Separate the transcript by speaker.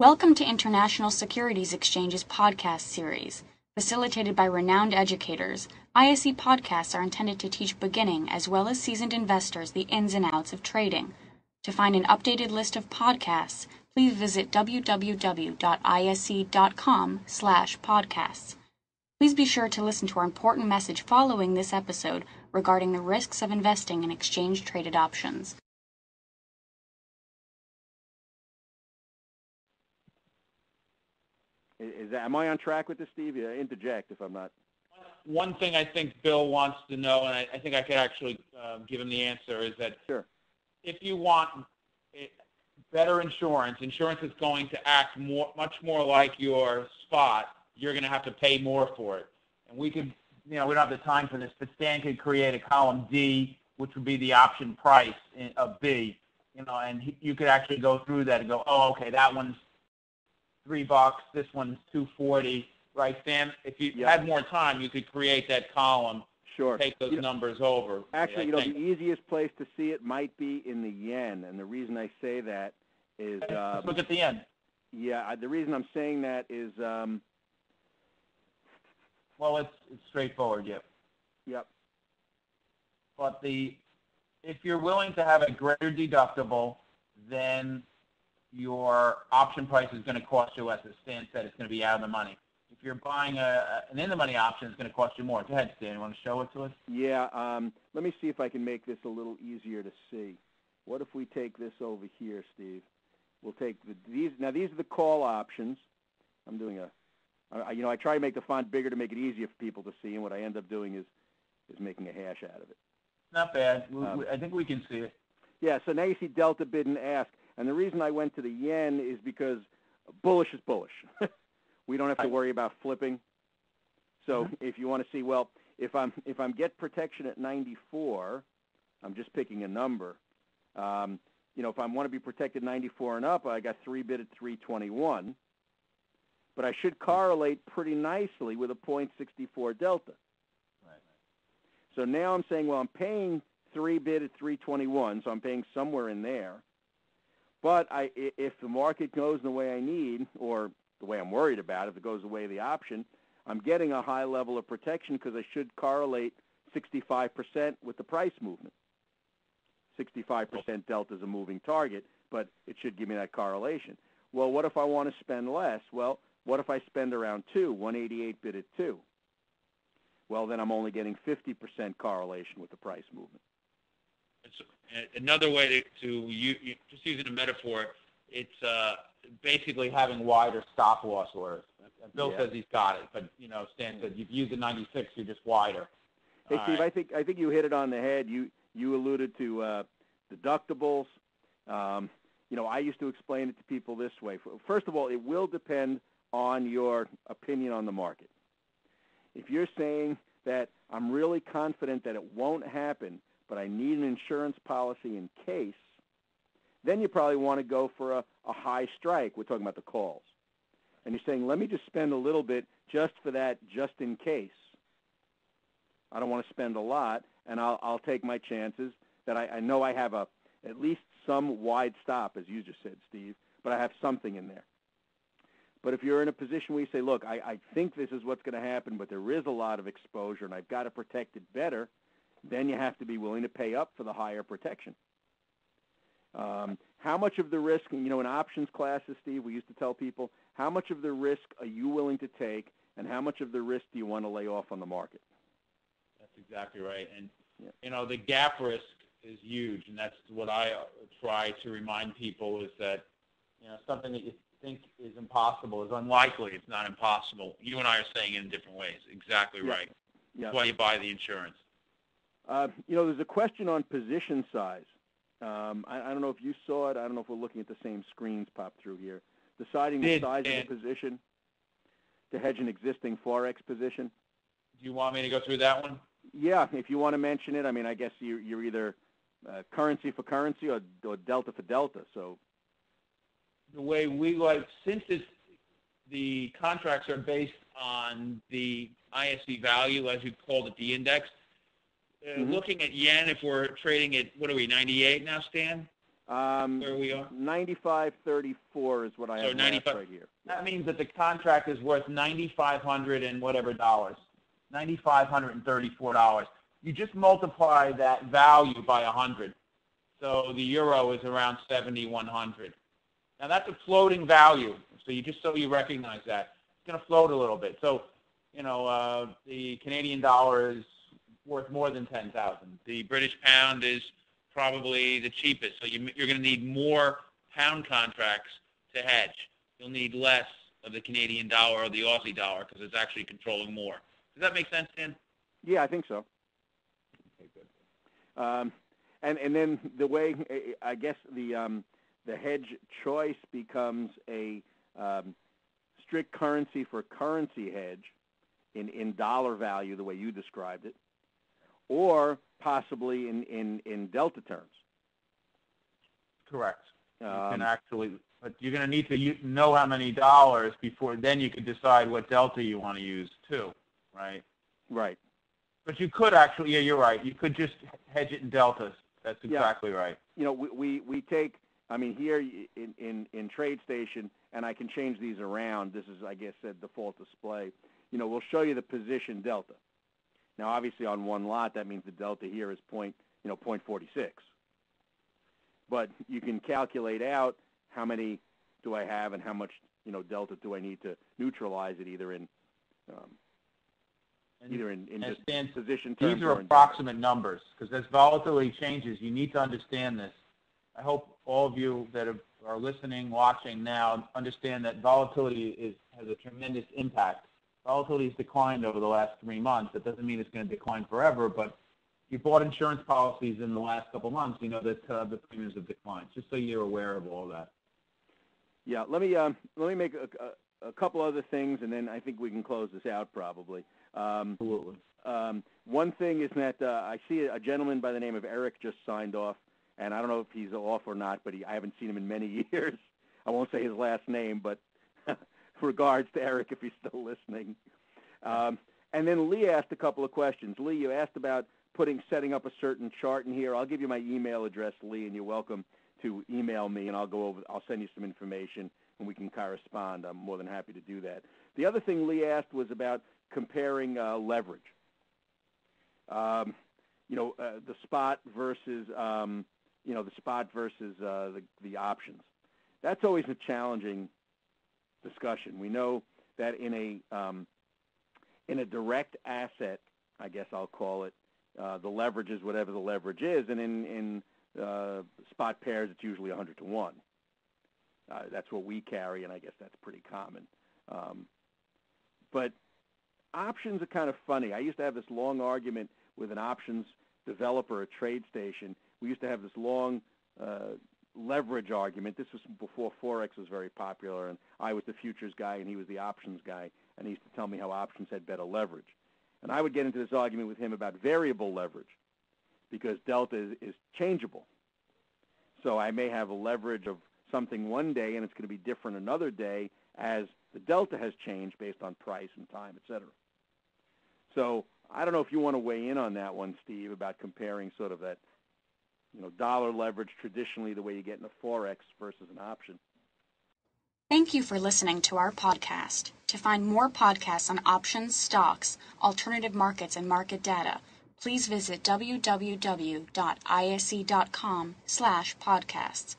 Speaker 1: Welcome to International Securities Exchange's podcast series. Facilitated by renowned educators, ISE podcasts are intended to teach beginning as well as seasoned investors the ins and outs of trading. To find an updated list of podcasts, please visit www.ise.com/podcasts. Please be sure to listen to our important message following this episode regarding the risks of investing in exchange-traded options.
Speaker 2: Am I on track with this, Steve? Interject if I'm not.
Speaker 3: One thing I think Bill wants to know, and I think I could actually give him the answer, is that
Speaker 2: Sure.
Speaker 3: if you want better insurance is going to act much more like your spot. You're going to have to pay more for it. And we could, we don't have the time for this, but Stan could create a column D, which would be the option price of B, and you could actually go through that and go, oh, okay, that one's $3, this one's $2.40, right, Stan? If you had more time, you could create that column.
Speaker 2: Sure.
Speaker 3: Take those numbers over.
Speaker 2: Actually, the easiest place to see it might be in the yen, and the reason I say that is
Speaker 3: let's look at the yen.
Speaker 2: Yeah, the reason I'm saying that is
Speaker 3: well, it's straightforward,
Speaker 2: Yep.
Speaker 3: But if you're willing to have a greater deductible, then your option price is going to cost you, as Stan said, it's going to be out of the money. If you're buying an in-the-money option, it's going to cost you more. Go ahead, Stan. You want to show it to us?
Speaker 2: Yeah. Let me see if I can make this a little easier to see. What if we take this over here, Steve? We'll take these. Now, these are the call options. I'm doing I try to make the font bigger to make it easier for people to see, and what I end up doing is making a hash out of it.
Speaker 3: Not bad. I think we can see it.
Speaker 2: Yeah, so now you see delta bid and ask. And the reason I went to the yen is because bullish is bullish. We don't have to worry about flipping. So if you want to see, well, if I'm get protection at 94, I'm just picking a number. If I want to be protected 94 and up, I got 3 bid at 321. But I should correlate pretty nicely with a 0.64 delta.
Speaker 3: Right.
Speaker 2: So now I'm saying, well, I'm paying 3 bid at 321, so I'm paying somewhere in there. But if the market goes the way I need, or the way I'm worried about, if it goes the way of the option, I'm getting a high level of protection because I should correlate 65% with the price movement. 65% delta is a moving target, but it should give me that correlation. Well, what if I want to spend less? Well, what if I spend around 2, 188 bid at 2? Well, then I'm only getting 50% correlation with the price movement.
Speaker 3: Another way to just using a metaphor, it's basically having wider stop loss orders. Bill says he's got it, but Stan said you've used the 96, you're just wider.
Speaker 2: Hey, Steve, right. I think you hit it on the head. You alluded to deductibles. I used to explain it to people this way. First of all, it will depend on your opinion on the market. If you're saying that I'm really confident that it won't happen, but I need an insurance policy in case, then you probably want to go for a high strike. We're talking about the calls. And you're saying, let me just spend a little bit just for that, just in case. I don't want to spend a lot, and I'll take my chances that I know I have at least some wide stop, as you just said, Steve, but I have something in there. But if you're in a position where you say, look, I think this is what's going to happen, but there is a lot of exposure, and I've got to protect it better, then you have to be willing to pay up for the higher protection. How much of the risk, in options classes, Steve, we used to tell people, how much of the risk are you willing to take, and how much of the risk do you want to lay off on the market?
Speaker 3: That's exactly right. And, the gap risk is huge, and that's what I try to remind people is that, something that you think is impossible is unlikely. It's not impossible. You and I are saying it in different ways. Exactly right. That's why you buy the insurance.
Speaker 2: There's a question on position size. I don't know if you saw it. I don't know if we're looking at the same screens pop through here. Deciding the size of the position to hedge an existing Forex position.
Speaker 3: Do you want me to go through that one?
Speaker 2: Yeah, if you want to mention it. I mean, I guess you're either currency for currency or delta for delta. So
Speaker 3: the way we since the contracts are based on the ISE value, as you called it, the index, looking at yen, if we're trading at, what are we, 98 now, Stan? Where we are?
Speaker 2: 95.34 is what I have last right here.
Speaker 3: That means that the contract is worth $9,500 and whatever dollars, $9,534. You just multiply that value by 100. So the euro is around 7,100. Now that's a floating value. So you recognize that. It's going to float a little bit. So, the Canadian dollar is worth more than 10,000. The British pound is probably the cheapest. So you're going to need more pound contracts to hedge. You'll need less of the Canadian dollar or the Aussie dollar because it's actually controlling more. Does that make sense, Dan?
Speaker 2: Yeah, I think so.
Speaker 3: Okay, good.
Speaker 2: And then the way, I guess, the hedge choice becomes a strict currency for currency hedge in dollar value, the way you described it, or possibly in delta terms.
Speaker 3: Correct. You can actually, but you're going to need to know how many dollars before then you can decide what delta you want to use too, right?
Speaker 2: Right.
Speaker 3: But you could actually, yeah, you're right. You could just hedge it in deltas. That's exactly right.
Speaker 2: We take, here in TradeStation, and I can change these around. This is, I guess, a default display. We'll show you the position delta. Now, obviously, on one lot, that means the delta here is 0.46. But you can calculate out how many do I have and how much, delta do I need to neutralize it either in just position terms.
Speaker 3: These are approximate numbers because as volatility changes, you need to understand this. I hope all of you that are listening, watching now understand that volatility has a tremendous impact. Volatility has declined over the last 3 months. That doesn't mean it's going to decline forever, but if you bought insurance policies in the last couple of months, you know that the premiums have declined, just so you're aware of all that.
Speaker 2: Yeah, let me make a couple other things, and then I think we can close this out probably.
Speaker 3: Absolutely.
Speaker 2: One thing is that I see a gentleman by the name of Eric just signed off, and I don't know if he's off or not, but I haven't seen him in many years. I won't say his last name, but regards to Eric if he's still listening. And then Lee asked a couple of questions. Lee, you asked about setting up a certain chart in here. I'll give you my email address, Lee, and you're welcome to email me, and I'll send you some information, and we can correspond. I'm more than happy to do that. The other thing Lee asked was about comparing leverage. The spot versus the options. That's always a challenging discussion. We know that in a direct asset, I guess I'll call it, the leverage is whatever the leverage is, and in spot pairs it's usually 100 to 1. That's what we carry, and I guess that's pretty common. But options are kind of funny. I used to have this long argument with an options developer at TradeStation. We used to have this long leverage argument. This was before Forex was very popular, and I was the futures guy, and he was the options guy, and he used to tell me how options had better leverage. And I would get into this argument with him about variable leverage because delta is changeable. So I may have a leverage of something one day, and it's going to be different another day as the delta has changed based on price and time, et cetera. So I don't know if you want to weigh in on that one, Steve, about comparing sort of that, dollar leverage traditionally the way you get in a Forex versus an option.
Speaker 1: Thank you for listening to our podcast. To find more podcasts on options, stocks, alternative markets, and market data, please visit www.ise.com/podcasts.